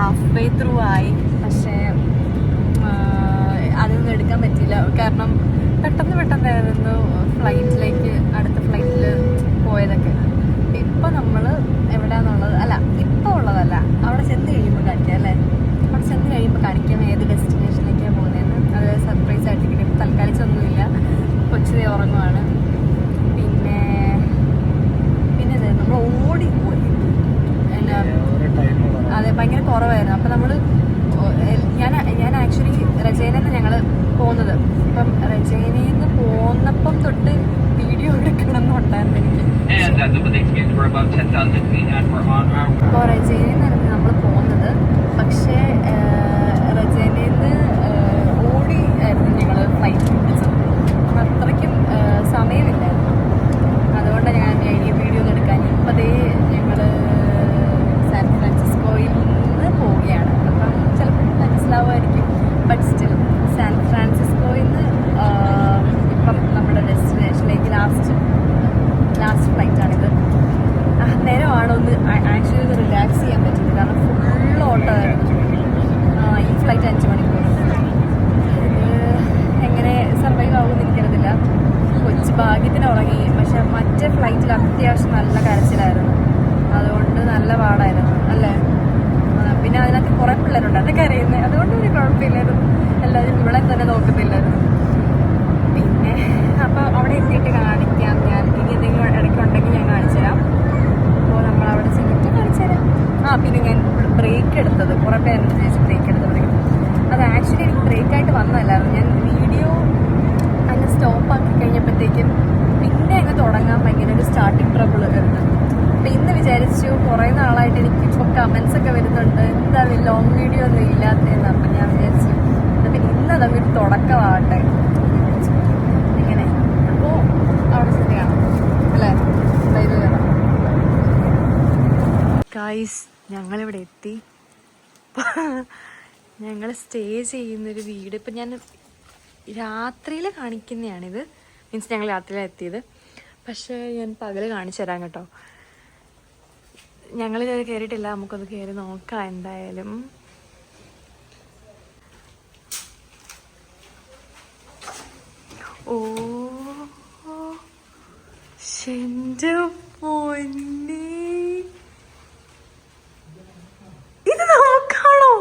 Half way through ആയി. പക്ഷേ അതൊന്നും എടുക്കാൻ പറ്റിയില്ല. കാരണം പെട്ടെന്നായിരുന്നു ഫ്ലൈറ്റിലേക്ക്, അടുത്ത ഫ്ലൈറ്റിൽ പോയതൊക്കെ. ഇപ്പം നമ്മൾ എവിടെയാണെന്നുള്ളത് ഇപ്പോൾ ഉള്ളതല്ല, അവിടെ ചെന്ന് കഴിയുമ്പോൾ കാണിക്കാം അല്ലേ? അവിടെ ചെന്ന് കഴിയുമ്പോൾ കാണിക്കാം ഏത് ഡെസ്റ്റിനേഷനിലേക്കാണ് പോകുന്നതെന്ന്. അത് സർപ്രൈസ് ആയിട്ട് കിട്ടും. തൽക്കാലിച്ചൊന്നുമില്ല, കൊച്ചിനെ ഉറങ്ങുവാണ്. പിന്നെ നമ്മൾ ഓടി പോയി. അതെ, ഭയങ്കര കുറവായിരുന്നു. അപ്പം നമ്മൾ ഞാൻ ആക്ച്വലി രചനയിൽ നിന്ന് ഞങ്ങൾ പോകുന്നത്. അപ്പം രചനയിൽ നിന്ന് പോന്നപ്പം തൊട്ട് വീഡിയോ എടുക്കണം എന്നുണ്ടായിരുന്നു എനിക്ക്. അപ്പോൾ രചനയിൽ നിന്നായിരുന്നു നമ്മൾ പോകുന്നത്. പക്ഷേ രചനയിൽ നിന്ന് ഓടി ആയിരുന്നു ഞങ്ങൾ ഫ്ലൈറ്റ് പിടിച്ചത്. അത്രയ്ക്കും സമയമില്ലായിരുന്നു. അതുകൊണ്ടാണ് ഞാൻ വീഡിയോ ഒന്നും എടുക്കാൻ. ഇപ്പതേ ഞങ്ങൾ സാൻ ഫ്രാൻസിസ്കോയിൽ നിന്ന് പോവുകയാണ്. അപ്പം ചിലപ്പോൾ മനസ്സിലാവുമായിരിക്കും. ബട്ട് സ്റ്റിൽ സാൻ ഫ്രാൻസിസ്കോയിൽ നിന്ന് ഇപ്പം നമ്മുടെ ഡെസ്റ്റിനേഷനിലേക്ക് ലാസ്റ്റ് ഫ്ലൈറ്റാണിത്. നേരമാണ് ഒന്ന് ആക്ച്വലി ഒന്ന് റിലാക്സ് ചെയ്യാൻ പറ്റിയത്. കാരണം ഫുൾ ഓട്ടമായിരുന്നു. ഈ ഫ്ലൈറ്റ് 5 മണിക്കൂർ. എങ്ങനെ സർവൈവ് ആകുമെന്ന് എനിക്കറിയത്തില്ല. കൊച്ചു ഭാഗ്യത്തിന് ഉറങ്ങി. പക്ഷെ മറ്റേ ഫ്ലൈറ്റിൽ അത്യാവശ്യം നല്ല കരച്ചിലായിരുന്നു. അതുകൊണ്ട് നല്ല പാടായിരുന്നു അല്ലേ? പിന്നെ അതിനകത്ത് കുറേ പിള്ളേരുണ്ട്, അതൊക്കെ അറിയുന്നത്. അതുകൊണ്ട് ഒരു കുഴപ്പമില്ലായിരുന്നു. എല്ലാവരും ഇവിടെ തന്നെ നോക്കുന്നില്ലായിരുന്നു. പിന്നെ അപ്പോൾ അവിടെ എത്തിയിട്ട് കാണിക്കാം ഞാൻ. ഇനി എന്തെങ്കിലും ഇടയ്ക്കുണ്ടെങ്കിൽ ഞാൻ കാണിച്ചു തരാം. അപ്പോൾ നമ്മൾ അവിടെ ചെന്നിട്ട് കാണിച്ചു തരാം. പിന്നെ ഞാൻ ബ്രേക്ക് എടുത്തത്, കുറേ പേരെന്ന് ചോദിച്ചു ബ്രേക്ക് എടുത്തപ്പോഴേക്കും അത് ആക്ച്വലി എനിക്ക് ബ്രേക്കായിട്ട് വന്നതല്ലായിരുന്നു. ഞാൻ വീഡിയോ അങ്ങ് സ്റ്റോപ്പാക്കി കഴിഞ്ഞപ്പോഴത്തേക്കും പിന്നെ അങ്ങ് തുടങ്ങാൻ ഭയങ്കര ഒരു സ്റ്റാർട്ടിങ് ട്രബിൾ വരുന്നത്. അപ്പം ഇന്ന് വിചാരിച്ചു കുറേ നാളായിട്ട് എനിക്കിപ്പോൾ കമൻസ് ഒക്കെ വരുന്നുണ്ട്, എന്താ ലോങ് വീഡിയോ ഒന്നും ഇല്ലാത്തതെന്ന്. അപ്പം ഞാൻ വിചാരിച്ചു പിന്നെ ഇന്നതങ്ങ് ഒരു തുടക്കമാവട്ടെ ഇങ്ങനെ. അപ്പോൾ അവിടെ ചെന്ന് കാണാം അല്ലേ? ലൈവ് കാണാം. ഗൈസ്, ഞങ്ങളിവിടെ എത്തി. ഞങ്ങൾ സ്റ്റേ ചെയ്യുന്നൊരു വീട് ഇപ്പം ഞാൻ രാത്രിയിൽ കാണിക്കുന്നതാണിത്. മീൻസ് ഞങ്ങൾ രാത്രിയിലാണ് എത്തിയത്. പക്ഷേ ഞാൻ പകൽ കാണിച്ചു തരാം കേട്ടോ. ഞങ്ങളിത് കയറിയിട്ടില്ല, നമുക്കത് കയറി നോക്കാം എന്തായാലും. ഓ എൻ്റെ പൊന്നേ, ഇത് നോക്കാണോ?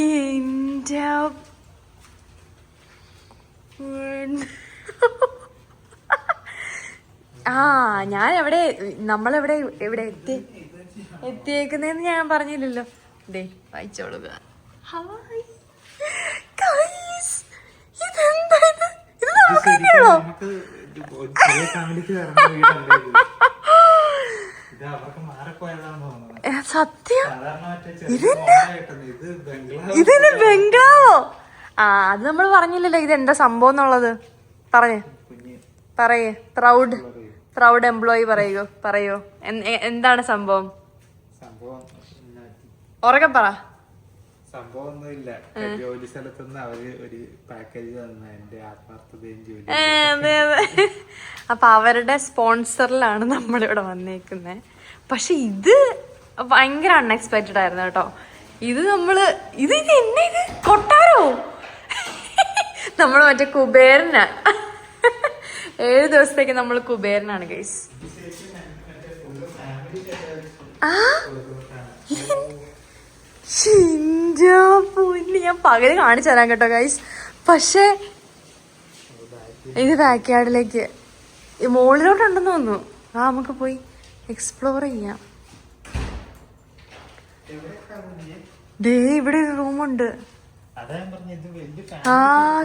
എൻ്റെ ഞാൻ നമ്മളെവിടെ എത്തിയേക്കുന്നതെന്ന് ഞാൻ പറഞ്ഞില്ലല്ലോ. ദേ വായിച്ചോളുക. ഹായ് ഗൈസ്, ഇതെന്താ ഇത് നമുക്ക് തന്നെയാണോ? സത്യം ഇതിന് ബംഗ്ലാവോ? അത് നമ്മൾ പറഞ്ഞില്ലല്ലോ ഇതെന്താ സംഭവം എന്നുള്ളത്. പറയേ പ്രൗഡ് എംപ്ലോയി പറയോ എന്താണ് സംഭവം? ഉറക്കെ പറ. സംഭവമൊന്നുമില്ല, ജോലി സ്ഥലത്തുനിന്ന് അവര് ഒരു പാക്കേജ് തന്ന എന്റെ ആത്മാർത്ഥതയും ജോലി. അതെ അപ്പൊ അവരുടെ സ്പോൺസറിലാണ് നമ്മളിവിടെ വന്നേക്കുന്നത്. പക്ഷെ ഇത് ഭയങ്കര അൺഎക്സ്പെക്റ്റഡ് ആയിരുന്നു കേട്ടോ. ഇത് എന്നെ ഇത് കൊട്ടാരോ? നമ്മൾ മറ്റേ കുബേരനാ. 7 ദിവസത്തേക്ക് നമ്മൾ കുബേരനാണ് ഗൈസ്. ഞാൻ പകല് കാണിച്ചു തരാം കേട്ടോ ഗൈസ്. പക്ഷെ ഇത് ബാക്ക് യാർഡിലേക്ക് മുകളിലോട്ടുണ്ടെന്ന് തോന്നുന്നു. നമുക്ക് പോയി എക്സ്പ്ലോർ ചെയ്യാം. ദേ ഇവിടെ ഒരു റൂമുണ്ട്.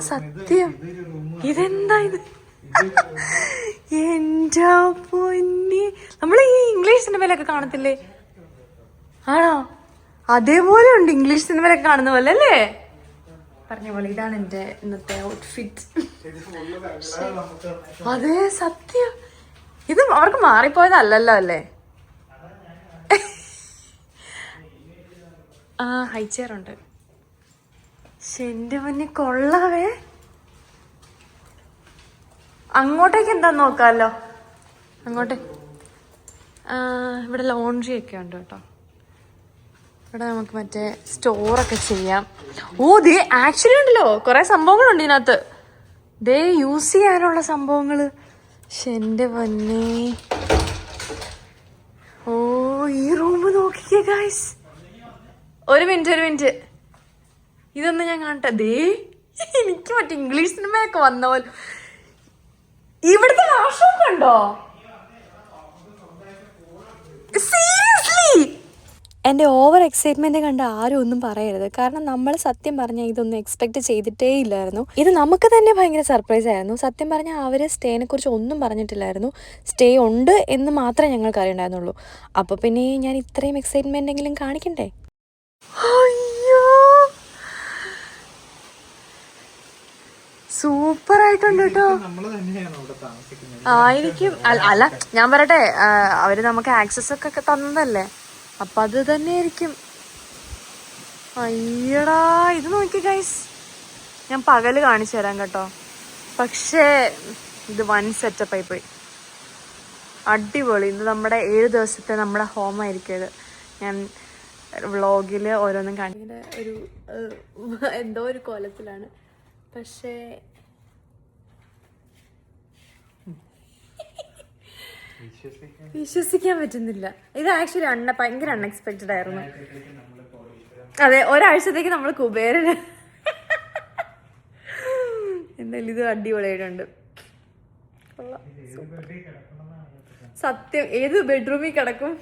സത്യം, ഇതെന്താ ഇത്? എൻ്റെ പൊന്നി, നമ്മൾ ഈ ഇംഗ്ലീഷ് സിനിമയിലൊക്കെ കാണത്തില്ലേ? ആണോ? അതേപോലെ ഉണ്ട് ഇംഗ്ലീഷ് സിനിമയിലൊക്കെ കാണുന്ന പോലെ അല്ലേ? പറഞ്ഞ പോലെ ഇതാണ് എൻ്റെ ഇന്നത്തെ ഔട്ട്ഫിറ്റ്. അതെ സത്യം, ഇത് അവർക്ക് മാറിപ്പോയതല്ലല്ലോ അല്ലേ? ഹൈ ചെയർ ഉണ്ട്. എന്റെ മുന്നേ കൊള്ളാവേ. അങ്ങോട്ടേക്ക് എന്താ നോക്കാമല്ലോ. അങ്ങോട്ട് ഇവിടെ ലോണ്ട്രി ഒക്കെ ഉണ്ട് കേട്ടോ. ഇവിടെ നമുക്ക് മറ്റേ സ്റ്റോറൊക്കെ ചെയ്യാം. ഓ ദേ ആക്ച്വലി ഉണ്ടല്ലോ കുറെ സംഭവങ്ങളുണ്ട് ഇതിനകത്ത്. ദേ യൂസ് ചെയ്യാനുള്ള സംഭവങ്ങള്. എന്റെ പൊന്നേ. ഓ ഈ റൂം നോക്കിക്കേ ഗൈസ്. ഒരു മിനിറ്റ് ഇതൊന്നും ഞാൻ കാണട്ടെ. ദേ എനിക്ക് മറ്റേ ഇംഗ്ലീഷ് സിനിമയൊക്കെ വന്ന പോലെ. ഇവിടുത്തെ വാഷ്റൂം കണ്ടോ? സീരിയസ്ലി എൻ്റെ ഓവർ എക്സൈറ്റ്മെന്റ് കണ്ട് ആരും ഒന്നും പറയരുത്. കാരണം നമ്മൾ സത്യം പറഞ്ഞാൽ ഇതൊന്നും എക്സ്പെക്ട് ചെയ്തിട്ടേ ഇല്ലായിരുന്നു. ഇത് നമുക്ക് തന്നെ ഭയങ്കര സർപ്രൈസ് ആയിരുന്നു. സത്യം പറഞ്ഞാൽ അവർ സ്റ്റേനെ കുറിച്ച് ഒന്നും പറഞ്ഞിട്ടില്ലായിരുന്നു. സ്റ്റേ ഉണ്ട് എന്ന് മാത്രമേ ഞങ്ങൾക്ക് അറിയണ്ടായിരുന്നുള്ളൂ. അപ്പോൾ പിന്നെ ഞാൻ ഇത്രയും എക്സൈറ്റ്മെന്റ് എങ്കിലും കാണിക്കണ്ടേ. അയ്യോ സൂപ്പർ ആയിട്ടുണ്ട് കേട്ടോ. ആയിരിക്കും. അല്ല ഞാൻ പറയട്ടെ, അവര് നമുക്ക് ആക്സസ് ഒക്കെ തന്നതല്ലേ, അപ്പൊ അത് തന്നെ ആയിരിക്കും. അയ്യടാ ഇത് നോക്കി ഗൈസ്, ഞാൻ പകല് കാണിച്ചു തരാം കേട്ടോ. പക്ഷേ ഇത് വൺ സെറ്റപ്പ് ആയി പോയി. അടിപൊളി. ഇത് നമ്മുടെ 7 ദിവസത്തെ നമ്മുടെ ഹോമായിരിക്കും ഇത്. ഞാൻ വ്ളോഗിൽ ഓരോന്നും കാണിക്കുന്ന ഒരു എന്തോ ഒരു കോലത്തിലാണ്. പക്ഷേ വിശ്വസിക്കാൻ പറ്റുന്നില്ല. ഇത് ആക്ച്വലി ഭയങ്കര അൺഎക്സ്പെക്റ്റഡ് ആയിരുന്നു. അതെ, ഒരാഴ്ചത്തേക്ക് നമ്മൾ കുബേരന് എന്തായാലും ഇത് അടിപൊളിയായിട്ടുണ്ട്. സത്യം ഏത് ബെഡ്റൂമിൽ കിടക്കും.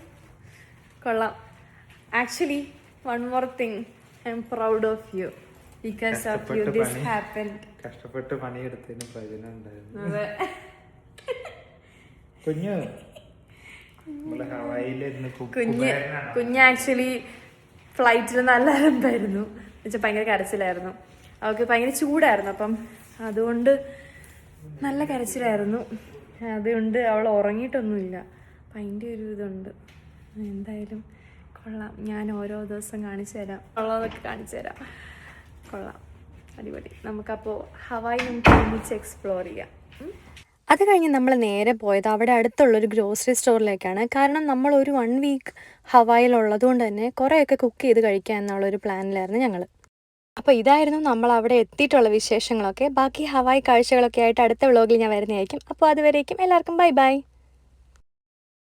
കൊള്ളാം. Actually one more thing, I am proud of you because of you this happened. കഷ്ടപ്പെട്ട് പണിയെടുത്തതിന് പ്രയോജനം ഉണ്ടായിരുന്നു. അതെ. കുഞ്ഞ് ആക്ച്വലി ഫ്ലൈറ്റിൽ നല്ല അലമ്പായിരുന്നു. എന്നുവെച്ചാൽ ഭയങ്കര കരച്ചിലായിരുന്നു. അവൾക്ക് ഭയങ്കര ചൂടായിരുന്നു. അപ്പം അതുകൊണ്ട് നല്ല കരച്ചിലായിരുന്നു. അതുകൊണ്ട് അവൾ ഉറങ്ങിയിട്ടൊന്നുമില്ല. അപ്പം അതിൻ്റെ ഒരു ഇതുണ്ട്. എന്തായാലും കൊള്ളാം. ഞാൻ ഓരോ ദിവസം കാണിച്ചു തരാം, ഉള്ളതൊക്കെ കാണിച്ചു തരാം. കൊള്ളാം, അടിപൊളി. നമുക്കപ്പോൾ ഹവായി നമുക്ക് ഒരുമിച്ച് എക്സ്പ്ലോർ ചെയ്യാം. അത് കഴിഞ്ഞ് നമ്മൾ നേരെ പോയത് അവിടെ അടുത്തുള്ളൊരു ഗ്രോസറി സ്റ്റോറിലേക്കാണ്. കാരണം നമ്മൾ ഒരു 1 വീക്ക് ഹവായിലുള്ളത് കൊണ്ട് തന്നെ കുറേയൊക്കെ കുക്ക് ചെയ്ത് കഴിക്കാം എന്നുള്ളൊരു പ്ലാനിലായിരുന്നു ഞങ്ങൾ. അപ്പോൾ ഇതായിരുന്നു നമ്മൾ അവിടെ എത്തിയിട്ടുള്ള വിശേഷങ്ങളൊക്കെ. ബാക്കി ഹവായി കാഴ്ചകളൊക്കെ ആയിട്ട് അടുത്ത വ്ളോഗിൽ ഞാൻ വരുന്നതായിരിക്കും. അപ്പോൾ അതുവരേക്കും എല്ലാവർക്കും ബൈ ബൈ.